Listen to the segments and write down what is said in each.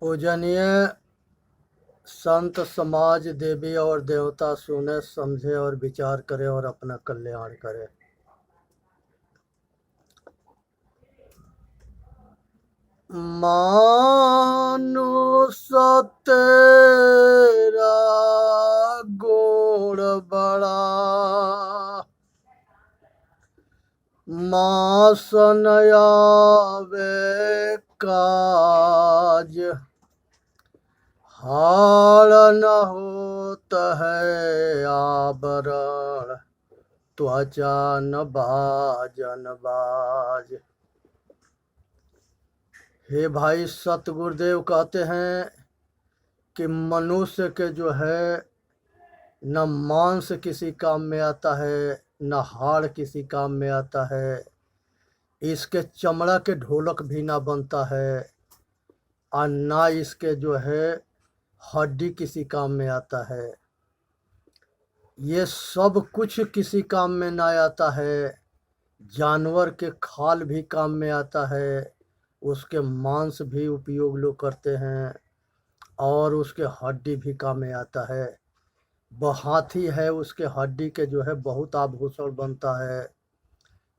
पूजनीय संत समाज, देवी और देवता सुने, समझे और विचार करे और अपना कल्याण करे। मानुष तेरा गुण बड़ा, मास न आवे काज, हाल न होत है आवरण, त्वचा न बाजन बाज। हे भाई, सतगुरुदेव कहते हैं कि मनुष्य के जो है न मांस किसी काम में आता है, न हाड़ किसी काम में आता है, इसके चमड़ा के ढोलक भी ना बनता है, और ना इसके जो है हड्डी किसी काम में आता है। ये सब कुछ किसी काम में ना आता है। जानवर के खाल भी काम में आता है, उसके मांस भी उपयोग लोग करते हैं, और उसके हड्डी भी काम में आता है। हाथी है, उसके हड्डी के जो है बहुत आभूषण बनता है।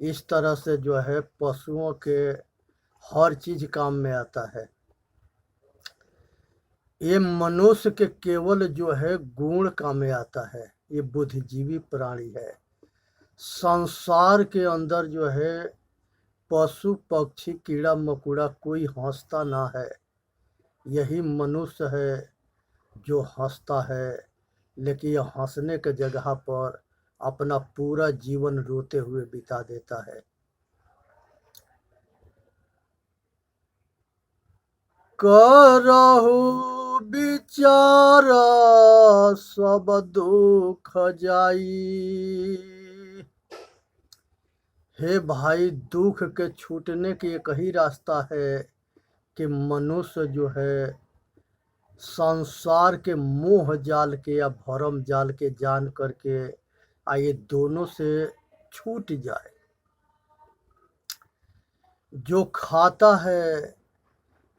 इस तरह से जो है पशुओं के हर चीज काम में आता है। ये मनुष्य के केवल जो है गुण काम में आता है। ये बुद्धिजीवी प्राणी है। संसार के अंदर जो है पशु पक्षी कीड़ा मकोड़ा कोई हंसता ना है। यही मनुष्य है जो हंसता है, लेकिन यह हंसने के जगह पर अपना पूरा जीवन रोते हुए बिता देता है। करहु विचार सब दुख जाई। हे भाई, दुख के छूटने की एक ही रास्ता है कि मनुष्य जो है संसार के मोह जाल के या भरम जाल के जान करके ये दोनों से छूट जाए। जो खाता है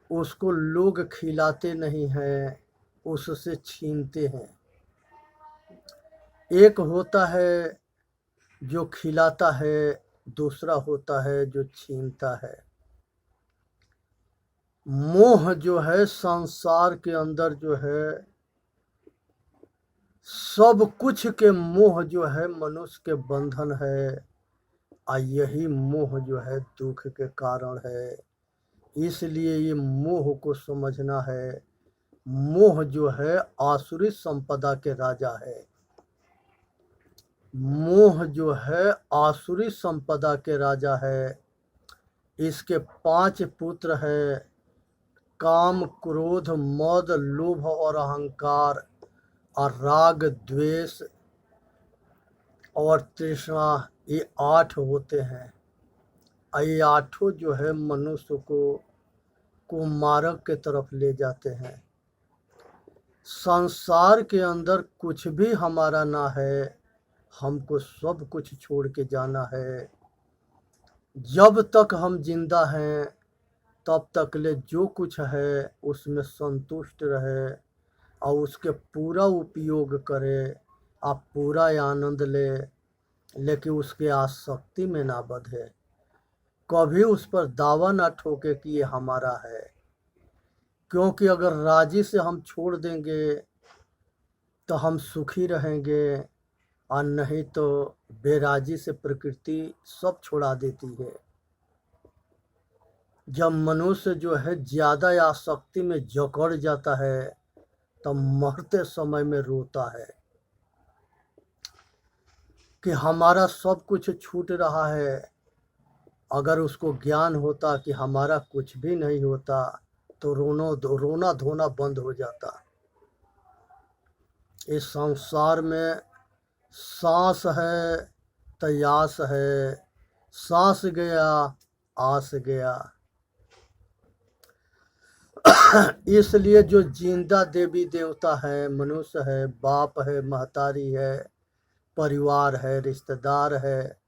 उसको लोग खिलाते नहीं हैं, उससे छीनते हैं। एक होता है जो खिलाता है, दूसरा होता है जो छीनता है। मोह जो है संसार के अंदर जो है सब कुछ के मोह जो है मनुष्य के बंधन है, और यही मोह जो है दुख के कारण है। इसलिए ये मोह को समझना है। मोह जो है आसुरी संपदा के राजा है। मोह जो है आसुरी संपदा के राजा है। इसके 5 पुत्र है, काम क्रोध मद लोभ और अहंकार, और राग द्वेष और तृष्णा, ये 8 होते हैं। ये 8 जो है मनुष्य को कुमार्ग के तरफ ले जाते हैं। संसार के अंदर कुछ भी हमारा ना है, हमको सब कुछ छोड़ के जाना है। जब तक हम जिंदा हैं तब तक ले जो कुछ है उसमें संतुष्ट रहे और उसके पूरा उपयोग करे, आप पूरा आनंद ले, लेकिन उसके आसक्ति में ना बंधे। कभी उस पर दावा ना ठोके कि ये हमारा है, क्योंकि अगर राजी से हम छोड़ देंगे तो हम सुखी रहेंगे, और नहीं तो बेराजी से प्रकृति सब छुड़ा देती है। जब मनुष्य जो है ज़्यादा आसक्ति में जकड़ जाता है तब मरते समय में रोता है कि हमारा सब कुछ छूट रहा है। अगर उसको ज्ञान होता कि हमारा कुछ भी नहीं होता तो रोना धोना बंद हो जाता। इस संसार में सांस है तो आस है, सांस गया आस गया। इसलिए जो जिंदा देवी देवता है, मनुष्य है, बाप है, महतारी है, परिवार है, रिश्तेदार है,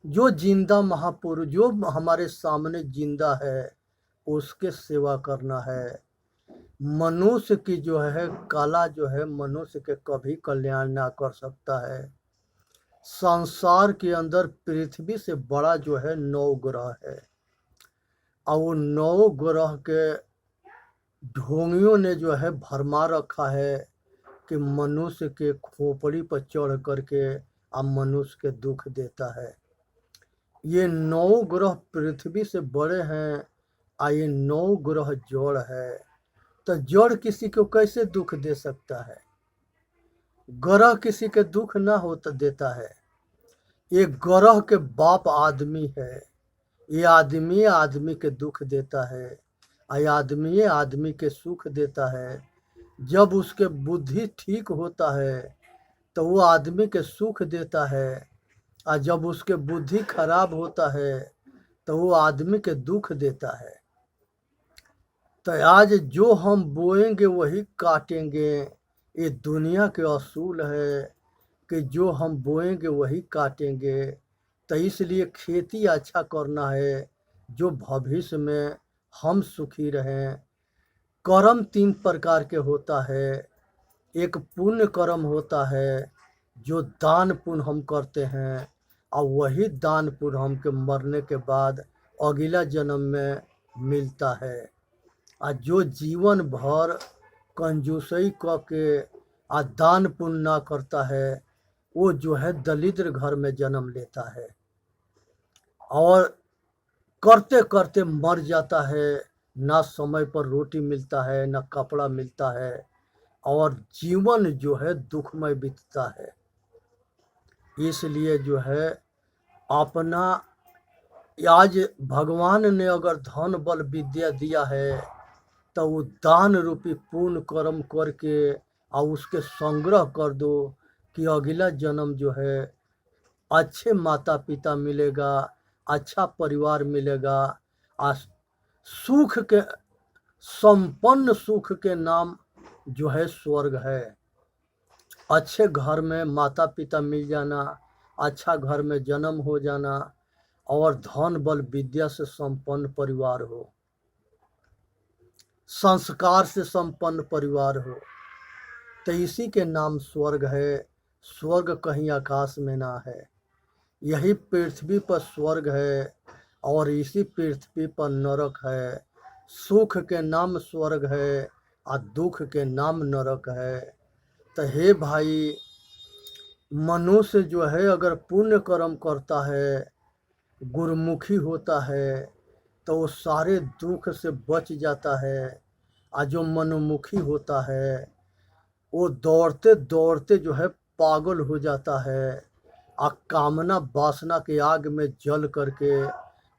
जो जिंदा महापुरुष जो हमारे सामने जिंदा है उसके सेवा करना है। मनुष्य की जो है कला जो है मनुष्य के कभी कल्याण ना कर सकता है। संसार के अंदर पृथ्वी से बड़ा जो है 9 ग्रह है, और वो 9 ग्रह के ढोंगियों ने जो है भरमा रखा है कि मनुष्य के खोपड़ी पर चढ़ करके अब मनुष्य के दुख देता है। ये 9 ग्रह पृथ्वी से बड़े हैं, और ये 9 ग्रह जड़ है। तो जड़ किसी को कैसे दुख दे सकता है? ग्रह किसी के दुख ना होता देता है। ये ग्रह के बाप आदमी है। ये आदमी आदमी के दुख देता है, और आदमी आदमी के सुख देता है। जब उसके बुद्धि ठीक होता है तो वो आदमी के सुख देता है, और जब उसके बुद्धि खराब होता है तो वो आदमी के दुख देता है। तो आज जो हम बोएंगे वही काटेंगे, ये दुनिया के असूल है कि जो हम बोएंगे वही काटेंगे। तो इसलिए खेती अच्छा करना है जो भविष्य में हम सुखी रहें। कर्म 3 प्रकार के होता है। एक पुण्य कर्म होता है जो दान पुण्य हम करते हैं, और वही दान पुण्य हमके मरने के बाद अगला जन्म में मिलता है। और जो जीवन भर कंजूसई क के आ दान पुण्य ना करता है वो जो है दरिद्र घर में जन्म लेता है, और करते करते मर जाता है। ना समय पर रोटी मिलता है, ना कपड़ा मिलता है, और जीवन जो है दुखमय बीतता है। इसलिए जो है अपना आज भगवान ने अगर धन बल विद्या दिया है तो वो दान रूपी पूर्ण कर्म करके और उसके संग्रह कर दो कि अगला जन्म जो है अच्छे माता पिता मिलेगा, अच्छा परिवार मिलेगा, सुख के संपन्न सुख के नाम जो है स्वर्ग है। अच्छे घर में माता पिता मिल जाना, अच्छा घर में जन्म हो जाना, और धन बल विद्या से संपन्न परिवार हो, संस्कार से संपन्न परिवार हो, तो इसी के नाम स्वर्ग है। स्वर्ग कहीं आकाश में ना है, यही पृथ्वी पर स्वर्ग है, और इसी पृथ्वी पर नरक है। सुख के नाम स्वर्ग है और दुख के नाम नरक है। तो हे भाई, मनुष्य जो है अगर पुण्य कर्म करता है, गुरुमुखी होता है, तो वो सारे दुख से बच जाता है। और जो मनोमुखी होता है वो दौड़ते दौड़ते जो है पागल हो जाता है, और कामना वासना के आग में जल करके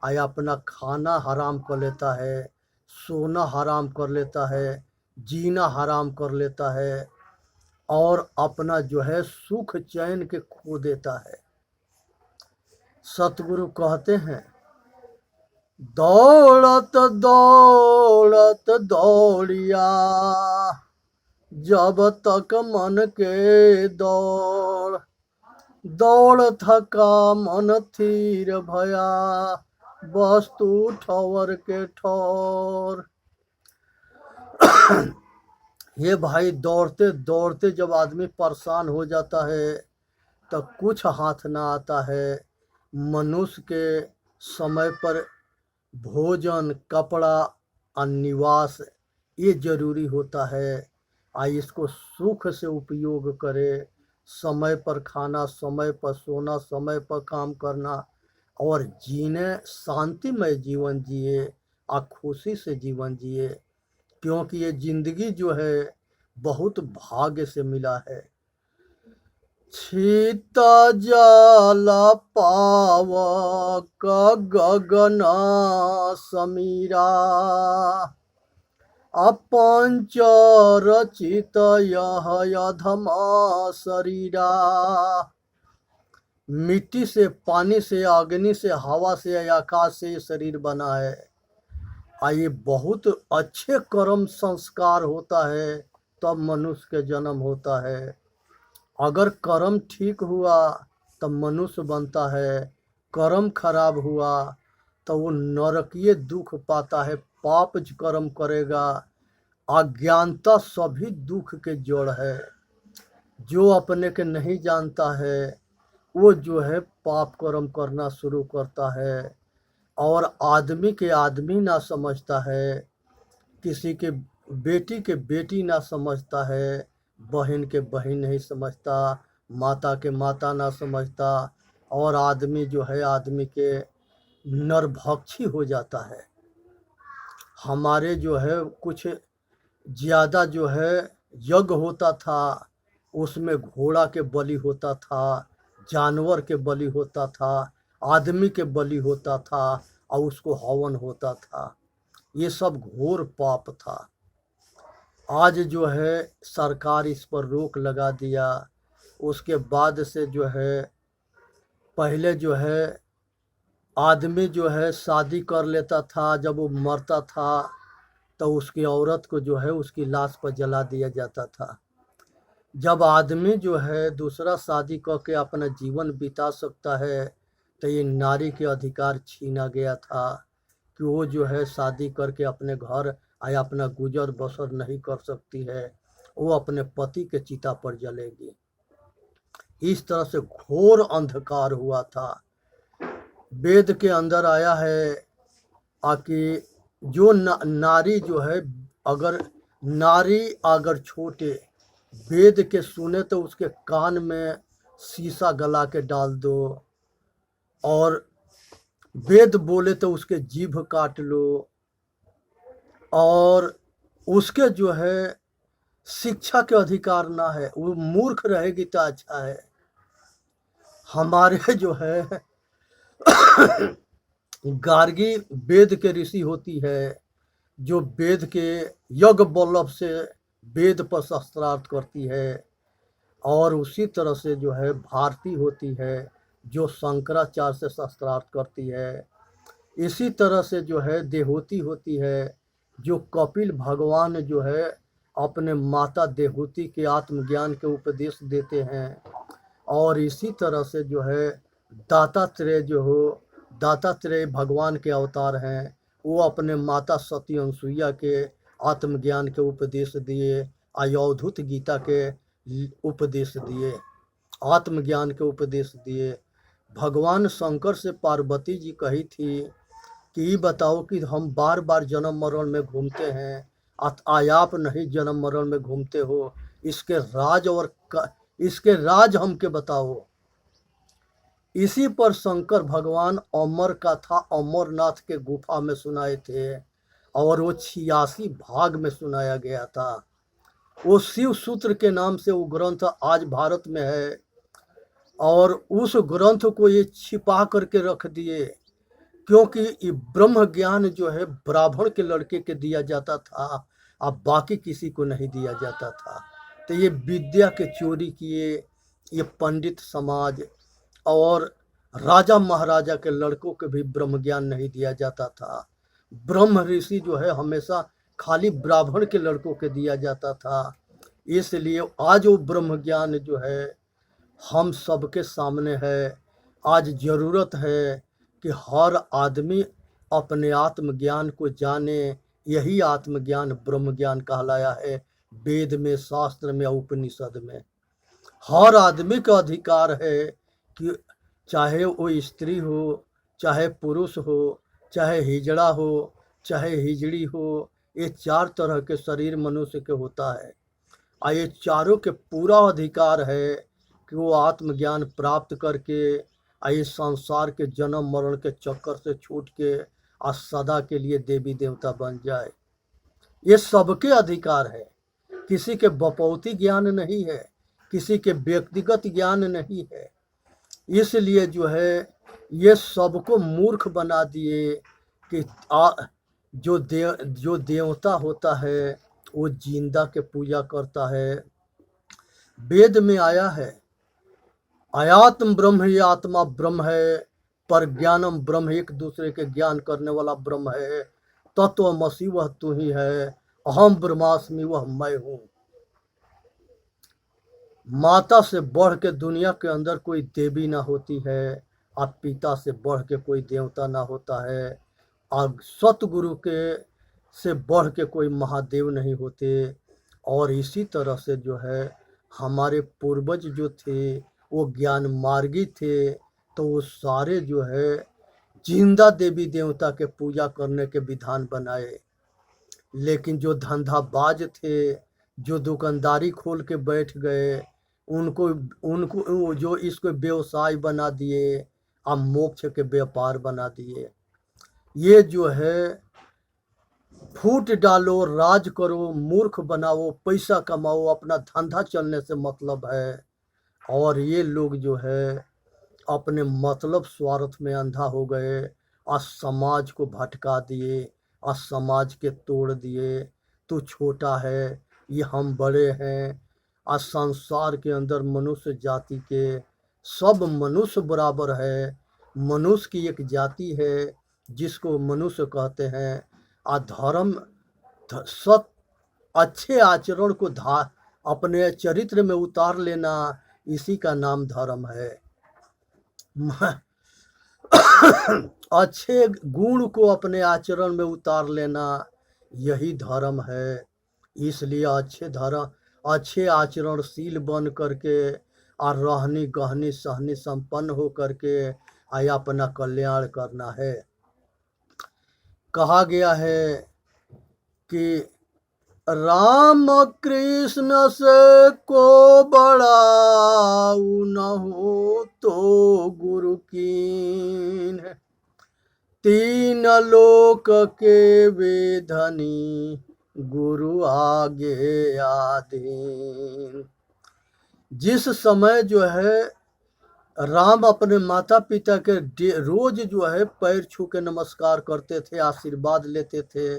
आया अपना खाना हराम कर लेता है, सोना हराम कर लेता है, जीना हराम कर लेता है, और अपना जो है सुख चैन के खो देता है। सतगुरु कहते हैं, दौड़त दौड़त दौड़िया जब तक मन के दौड़, दौड़ थका मन थीर भया वस्तु ठौर के ठौर। ये भाई दौड़ते दौड़ते जब आदमी परेशान हो जाता है तो कुछ हाथ ना आता है। मनुष्य के समय पर भोजन, कपड़ा और निवास ये जरूरी होता है। इसको सुख से उपयोग करे, समय पर खाना, समय पर सोना, समय पर काम करना, और जीने शांतिमय जीवन जिए और खुशी से जीवन जिए, क्योंकि ये जिंदगी जो है बहुत भाग्य से मिला है। छीता जाला पावक गगना समीरा, अपंच रचित यह अधमा शरीरा। मिट्टी से, पानी से, अग्नि से, हवा से, आकाश से ये शरीर बना है। ये बहुत अच्छे कर्म संस्कार होता है तब मनुष्य के जन्म होता है। अगर कर्म ठीक हुआ तब मनुष्य बनता है, कर्म खराब हुआ तो वो नरकीय दुख पाता है। पाप कर्म करेगा अज्ञानता सभी दुख के जड़ है। जो अपने के नहीं जानता है वो जो है पाप कर्म करना शुरू करता है, और आदमी के आदमी ना समझता है, किसी के बेटी ना समझता है, बहन के बहन नहीं समझता, माता के माता ना समझता, और आदमी जो है आदमी के नरभक्षी हो जाता है। हमारे जो है कुछ ज़्यादा जो है यज्ञ होता था, उसमें घोड़ा के बलि होता था, जानवर के बलि होता था, आदमी के बलि होता था, और उसको हवन होता था। ये सब घोर पाप था। आज जो है सरकार इस पर रोक लगा दिया। उसके बाद से जो है पहले जो है आदमी जो है शादी कर लेता था, जब वो मरता था तो उसकी औरत को जो है उसकी लाश पर जला दिया जाता था। जब आदमी जो है दूसरा शादी करके अपना जीवन बिता सकता है तो ये नारी के अधिकार छीना गया था कि वो जो है शादी करके अपने घर या अपना गुजर बसर नहीं कर सकती है, वो अपने पति के चिता पर जलेगी। इस तरह से घोर अंधकार हुआ था। वेद के अंदर आया है कि जो नारी जो है, अगर नारी अगर छोटे वेद के सुने तो उसके कान में शीशा गला के डाल दो, और वेद बोले तो उसके जीभ काट लो, और उसके जो है शिक्षा के अधिकार ना है, वो मूर्ख रहेगी तो अच्छा है। हमारे जो है गार्गी वेद के ऋषि होती है, जो वेद के यज्ञ वल्लभ से वेद पर शस्त्रार्थ करती है, और उसी तरह से जो है भारती होती है जो शंकराचार्य से शस्त्रार्थ करती है। इसी तरह से जो है देहूती होती है जो कपिल भगवान जो है अपने माता देहूती के आत्मज्ञान के उपदेश देते हैं। और इसी तरह से जो है दातात्रेय जो हो, दातात्रेय भगवान के अवतार हैं, वो अपने माता सती अनसुईया के आत्मज्ञान के उपदेश दिए, अवधूत गीता के उपदेश दिए, आत्मज्ञान के उपदेश दिए। भगवान शंकर से पार्वती जी कही थी कि ये बताओ कि हम बार बार जन्म मरण में घूमते हैं, आप नहीं जन्म मरण में घूमते हो, इसके राज इसके राज हमके बताओ। इसी पर शंकर भगवान अमर का था अमरनाथ के गुफा में सुनाए थे, और वो 86 भाग में सुनाया गया था। वो शिव सूत्र के नाम से वो ग्रंथ आज भारत में है, और उस ग्रंथ को ये छिपा करके रख दिए, क्योंकि ये ब्रह्म ज्ञान जो है ब्राह्मण के लड़के के दिया जाता था, अब बाकी किसी को नहीं दिया जाता था। तो ये विद्या के चोरी किए ये पंडित समाज, और राजा महाराजा के लड़कों के भी ब्रह्म ज्ञान नहीं दिया जाता था। ब्रह्म ऋषि जो है हमेशा खाली ब्राह्मण के लड़कों के दिया जाता था। इसलिए आज वो ब्रह्म ज्ञान जो है हम सबके सामने है। आज ज़रूरत है कि हर आदमी अपने आत्मज्ञान को जाने। यही आत्मज्ञान ब्रह्म ज्ञान कहलाया है वेद में, शास्त्र में, उपनिषद में। हर आदमी का अधिकार है कि चाहे वो स्त्री हो, चाहे पुरुष हो, चाहे हिजड़ा हो, चाहे हिजड़ी हो, ये 4 तरह के शरीर मनुष्य के होता है, और ये चारों के पूरा अधिकार है कि वो आत्मज्ञान प्राप्त करके इस संसार के जन्म मरण के चक्कर से छूट के और सदा के लिए देवी देवता बन जाए। ये सबके अधिकार है, किसी के बपौती ज्ञान नहीं है, किसी के व्यक्तिगत ज्ञान नहीं है। इसलिए जो है ये सबको मूर्ख बना दिए कि जो देवता होता है वो जिंदा के पूजा करता है। वेद में आया है अयात्म ब्रह्म ही आत्मा ब्रह्म है, पर ज्ञानम ब्रह्म, एक दूसरे के ज्ञान करने वाला ब्रह्म है। तत्वमसि वह तू ही है, अहम ब्रह्मास्मि वह मैं हूँ। माता से बढ़ के दुनिया के अंदर कोई देवी ना होती है, और पिता से बढ़ के कोई देवता ना होता है। और सतगुरु के से बढ़ के कोई महादेव नहीं होते। और इसी तरह से जो है हमारे पूर्वज जो थे वो ज्ञान मार्गी थे, तो वो सारे जो है जिंदा देवी देवता के पूजा करने के विधान बनाए। लेकिन जो धंधाबाज थे, जो दुकानदारी खोल के बैठ गए, उनको उनको वो जो इसको व्यवसाय बना दिए, अब मोक्ष के व्यापार बना दिए। ये जो है फूट डालो, राज करो, मूर्ख बनाओ, पैसा कमाओ, अपना धंधा चलने से मतलब है। और ये लोग जो है अपने मतलब स्वार्थ में अंधा हो गए और समाज को भटका दिए और समाज के तोड़ दिए। तू छोटा है, ये हम बड़े हैं। और संसार के अंदर मनुष्य जाति के सब मनुष्य बराबर है। मनुष्य की एक जाति है जिसको मनुष्य कहते हैं। और धर्म सत अच्छे आचरण को अपने चरित्र में उतार लेना, इसी का नाम धर्म है। अच्छे गुण को अपने आचरण में उतार लेना, यही धर्म है। इसलिए अच्छे आचरणशील बन करके और रहनी गहनी सहनी संपन्न हो करके आया अपना कल्याण करना है। कहा गया है कि राम कृष्ण से को बड़ा न हो तो गुरु कीन, तीन लोक के वेधनी गुरु आगे आधीन। जिस समय जो है राम अपने माता पिता के रोज जो है पैर छू के नमस्कार करते थे, आशीर्वाद लेते थे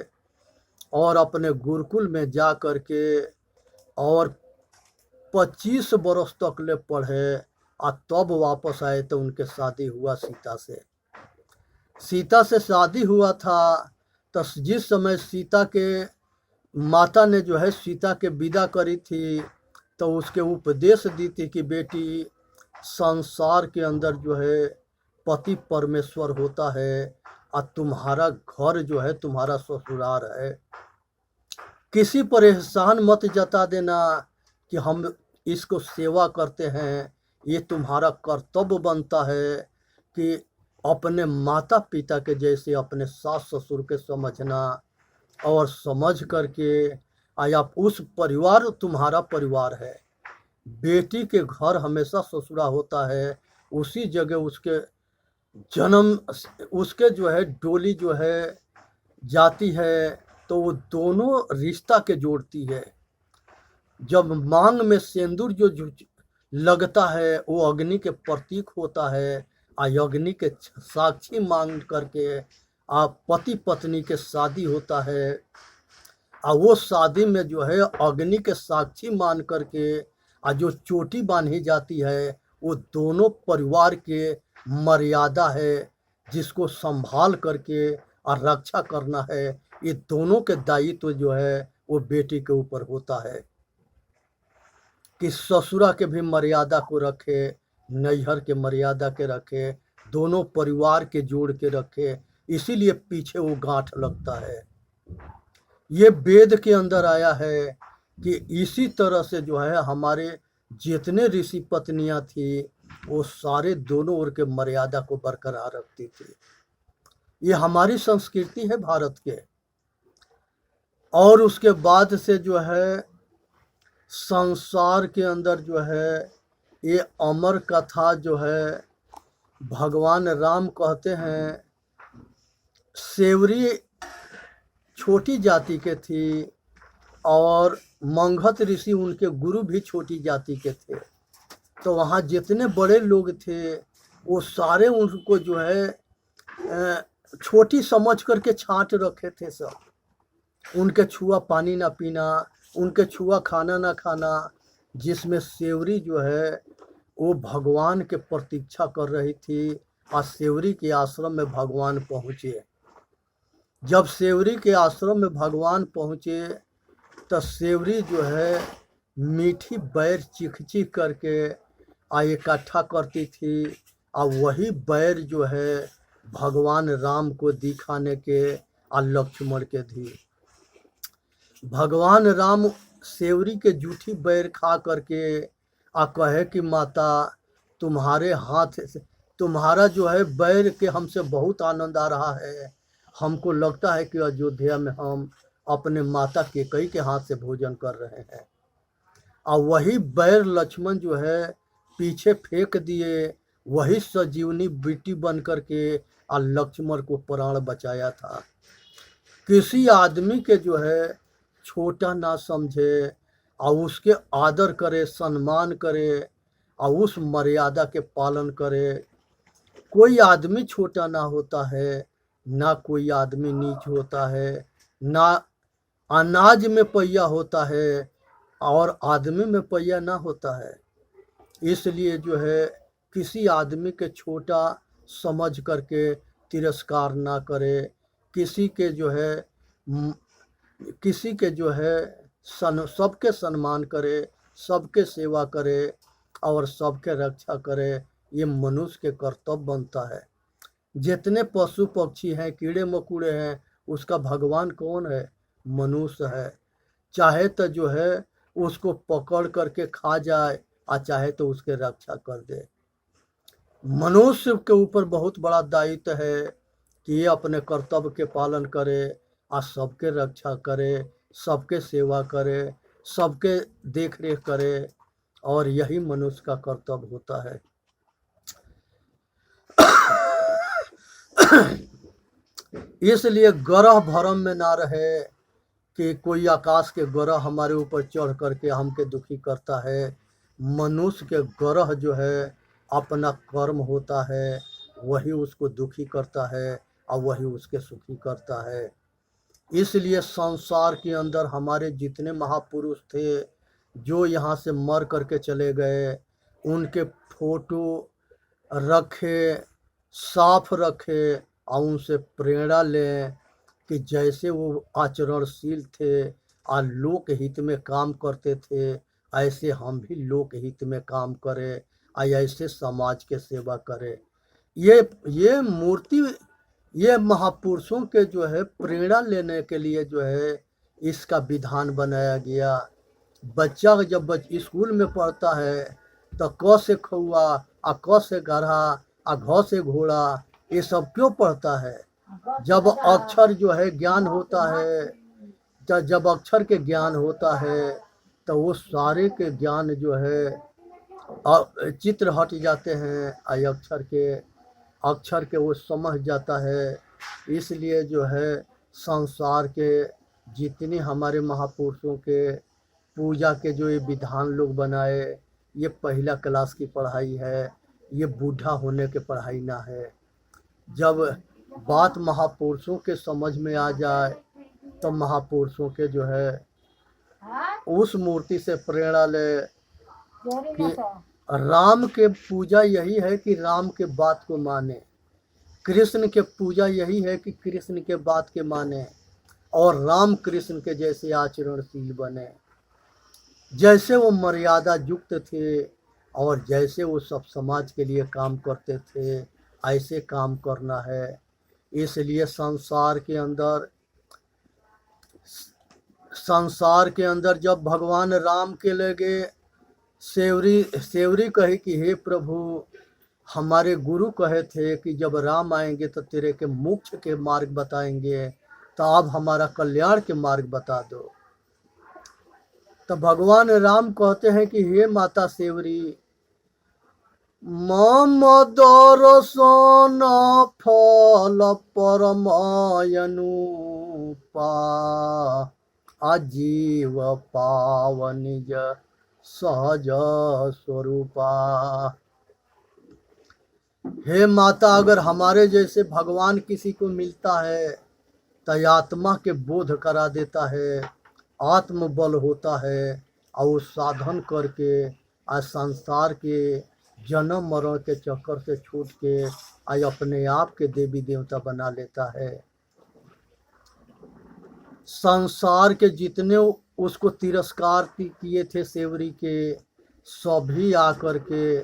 और अपने गुरुकुल में जा कर के और 25 बरस तक ले पढ़े और तब वापस आए तो उनके शादी हुआ सीता से शादी हुआ था। तो जिस समय सीता के माता ने जो है सीता के विदा करी थी, तो उसके उपदेश दी थी कि बेटी, संसार के अंदर जो है पति परमेश्वर होता है और तुम्हारा घर जो है तुम्हारा ससुराल है। किसी पर एहसान मत जता देना कि हम इसको सेवा करते हैं। ये तुम्हारा कर्तव्य बनता है कि अपने माता पिता के जैसे अपने सास ससुर के समझना और समझ करके आप उस परिवार तुम्हारा परिवार है। बेटी के घर हमेशा ससुरा होता है, उसी जगह उसके जन्म उसके जो है डोली जो है जाती है, तो वो दोनों रिश्ता के जोड़ती है। जब मांग में सिंदूर जो लगता है वो अग्नि के प्रतीक होता है, और अग्नि के साक्षी मान करके आप पति पत्नी के शादी होता है। और वो शादी में जो है अग्नि के साक्षी मान करके और जो चोटी बांधी जाती है वो दोनों परिवार के मर्यादा है, जिसको संभाल करके और रक्षा करना है। ये दोनों के दायित्व जो है वो बेटी के ऊपर होता है कि ससुरा के भी मर्यादा को रखे, नैहर के मर्यादा के रखे, दोनों परिवार के जोड़ के रखे। इसीलिए पीछे वो गांठ लगता है। ये वेद के अंदर आया है कि इसी तरह से जो है हमारे जितने ऋषि पत्नियां थी वो सारे दोनों ओर के मर्यादा को बरकरार रखती थी। ये हमारी संस्कृति है भारत के। और उसके बाद से जो है संसार के अंदर जो है ये अमर कथा जो है भगवान राम कहते हैं, सेवरी छोटी जाति के थी और मंगत ऋषि उनके गुरु भी छोटी जाति के थे। तो वहाँ जितने बड़े लोग थे वो सारे उनको जो है छोटी समझ करके छांट रखे थे सब। उनके छुआ पानी ना पीना, उनके छुआ खाना ना खाना। जिसमें सेवरी जो है वो भगवान के प्रतीक्षा कर रही थी और सेवरी के आश्रम में भगवान पहुँचे। जब सेवरी के आश्रम में भगवान पहुँचे तो सेवरी जो है मीठी बैर चीख चीख करके इकट्ठा करती थी और वही बैर जो है भगवान राम को दिखाने के और लक्ष्मण के दी। भगवान राम सेवरी के जूठी बैर खा करके आ कहे कि माता तुम्हारे हाथ से तुम्हारा जो है बैर के हमसे बहुत आनंद आ रहा है, हमको लगता है कि अयोध्या में हम अपने माता केकई के हाथ से भोजन कर रहे हैं। और वही बैर लक्ष्मण जो है पीछे फेंक दिए, वही सजीवनी बेटी बन करके और लक्ष्मण को प्राण बचाया था। किसी आदमी के जो है छोटा ना समझे और उसके आदर करे, सम्मान करे और उस मर्यादा के पालन करे। कोई आदमी छोटा ना होता है, ना कोई आदमी नीच होता है, ना अनाज में पहिया होता है और आदमी में पहिया ना होता है। इसलिए जो है किसी आदमी के छोटा समझ करके तिरस्कार ना करे, किसी के जो है सबके सम्मान करे, सबके सेवा करे और सबके रक्षा करे। ये मनुष्य के कर्तव्य बनता है। जितने पशु पक्षी हैं, कीड़े मकोड़े हैं, उसका भगवान कौन है? मनुष्य है। चाहे तो जो है उसको पकड़ करके खा जाए और चाहे तो उसके रक्षा कर दे। मनुष्य के ऊपर बहुत बड़ा दायित्व है कि ये अपने कर्तव्य के पालन करे और सबके रक्षा करे, सबके सेवा करे, सबके देख रेख करे, और यही मनुष्य का कर्तव्य होता है। इसलिए ग्रह भरम में ना रहे कि कोई आकाश के ग्रह हमारे ऊपर चढ़ करके हमके दुखी करता है। मनुष्य के ग्रह जो है अपना कर्म होता है, वही उसको दुखी करता है और वही उसके सुखी करता है। इसलिए संसार के अंदर हमारे जितने महापुरुष थे जो यहाँ से मर करके चले गए, उनके फोटो रखे, साफ रखे और उनसे प्रेरणा लें कि जैसे वो आचरणशील थे और लोक हित में काम करते थे, ऐसे हम भी लोक हित में काम करें और ऐसे समाज के सेवा करें। ये मूर्ति, ये महापुरुषों के जो है प्रेरणा लेने के लिए जो है इसका विधान बनाया गया। बच्चा जब स्कूल में पढ़ता है तो क से कौआ आ क से गधा आ घ से घोड़ा, ये सब क्यों पढ़ता है? जब अक्षर जो है ज्ञान होता है, जब अक्षर के ज्ञान होता है तो वो सारे के ज्ञान जो है चित्र हट जाते हैं, अक्षर के वो समझ जाता है। इसलिए जो है संसार के जितने हमारे महापुरुषों के पूजा के जो ये विधान लोग बनाए, ये पहला क्लास की पढ़ाई है, ये बूढ़ा होने की पढ़ाई ना है। जब बात महापुरुषों के समझ में आ जाए तो महापुरुषों के जो है उस मूर्ति से प्रेरणा ले कि राम के पूजा यही है कि राम के बात को माने, कृष्ण के पूजा यही है कि कृष्ण के बात के माने और राम कृष्ण के जैसे आचरणशील बने। जैसे वो मर्यादा युक्त थे और जैसे वो सब समाज के लिए काम करते थे, ऐसे काम करना है। इसलिए संसार के अंदर जब भगवान राम के लगे सेवरी कही कि हे प्रभु, हमारे गुरु कहे थे कि जब राम आएंगे तो तेरे के मोक्ष के मार्ग बताएंगे, तो अब हमारा कल्याण के मार्ग बता दो। तो भगवान राम कहते हैं कि हे माता सेवरी, मम दर्शन फल परमायनुपा, आजीव पाव निज सहज स्वरूपा। हे माता, अगर हमारे जैसे भगवान किसी को मिलता है तो आत्मा के बोध करा देता है, आत्मबल होता है और वो साधन करके आज संसार के जन्म मरण के चक्कर से छूट के आज अपने आप के देवी देवता बना लेता है। संसार के जितने उसको तिरस्कार किए थे सेवरी के, सभी आकर के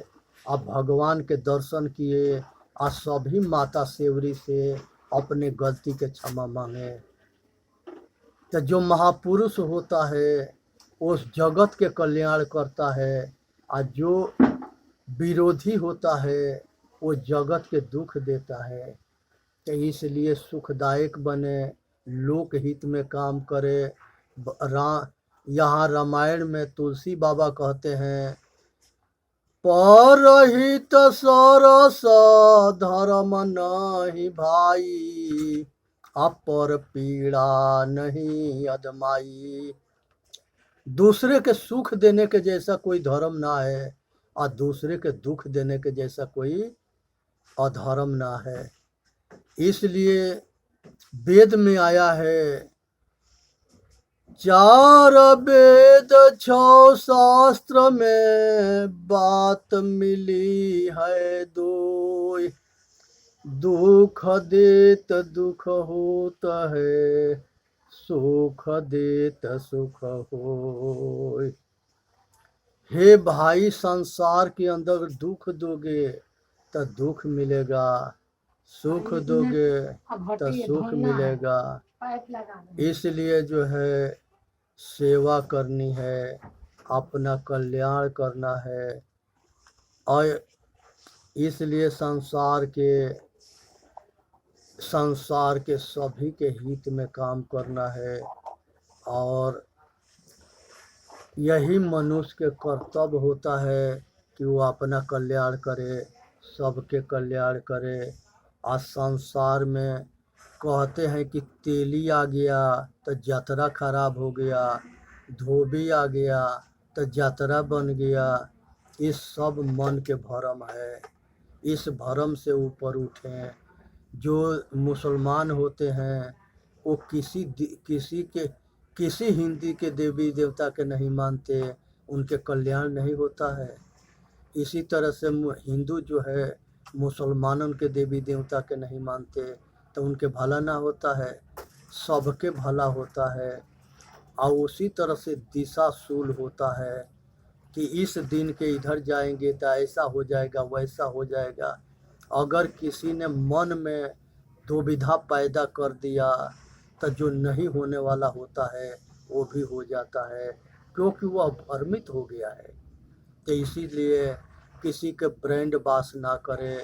अब भगवान के दर्शन किए और सभी माता सेवरी से अपने गलती के क्षमा मांगे। तो जो महापुरुष होता है उस जगत के कल्याण करता है, और जो विरोधी होता है वो जगत के दुख देता है। तो इसलिए सुखदायक बने, लोक हित में काम करे। यहाँ रामायण में तुलसी बाबा कहते हैं, परहित सरस धर्म नहीं भाई, अपर पीड़ा नहीं अदमाई। दूसरे के सुख देने के जैसा कोई धर्म ना है, और दूसरे के दुख देने के जैसा कोई अधर्म ना है। इसलिए वेद में आया है, 4 वेद 6 शास्त्र में बात मिली है दोय, दुख देत दुख होता है, सुख देत सुख होय। हे भाई, संसार के अंदर दुख दोगे तो दुख मिलेगा, सुख दोगे तो सुख मिलेगा। इसलिए जो है सेवा करनी है, अपना कल्याण करना है, और इसलिए संसार के सभी के हित में काम करना है। और यही मनुष्य के कर्तव्य होता है कि वो अपना कल्याण करे, सबके कल्याण करे। आज संसार में कहते हैं कि तेली आ गया तो यात्रा खराब हो गया, धोबी आ गया तो यात्रा बन गया। इस सब मन के भ्रम है, इस भ्रम से ऊपर उठें। जो मुसलमान होते हैं वो किसी हिंदी के देवी देवता के नहीं मानते, उनके कल्याण नहीं होता है। इसी तरह से हिंदू जो है मुसलमानों के देवी देवता के नहीं मानते, तो उनके भला ना होता है, सबके भला होता है। और उसी तरह से दिशाशूल होता है कि इस दिन के इधर जाएंगे तो ऐसा हो जाएगा, वैसा हो जाएगा। अगर किसी ने मन में दुविधा पैदा कर दिया तो जो नहीं होने वाला होता है वो भी हो जाता है, क्योंकि वह भ्रमित हो गया है। तो इसीलिए किसी के ब्रेंड वाश ना करे,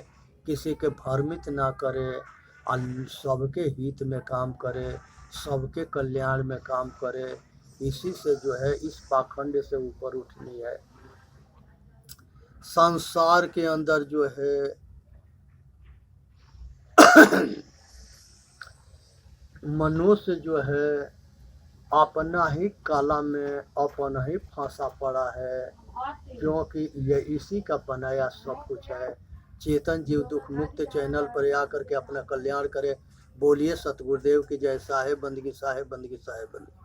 किसी के भ्रमित ना करे, और सबके हित में काम करे, सबके कल्याण में काम करे। इसी से जो है इस पाखंड से ऊपर उठनी है। संसार के अंदर जो है मनुष्य जो है अपना ही काला में अपना ही फंसा पड़ा है, क्योंकि ये इसी का बनाया सब कुछ है। चेतन जीव दुख मुक्त चैनल पर आकर के अपना कल्याण करे। बोलिए सतगुरुदेव की जय। साहेब बंदगी, साहेब बंदगी, साहेब बंदगी।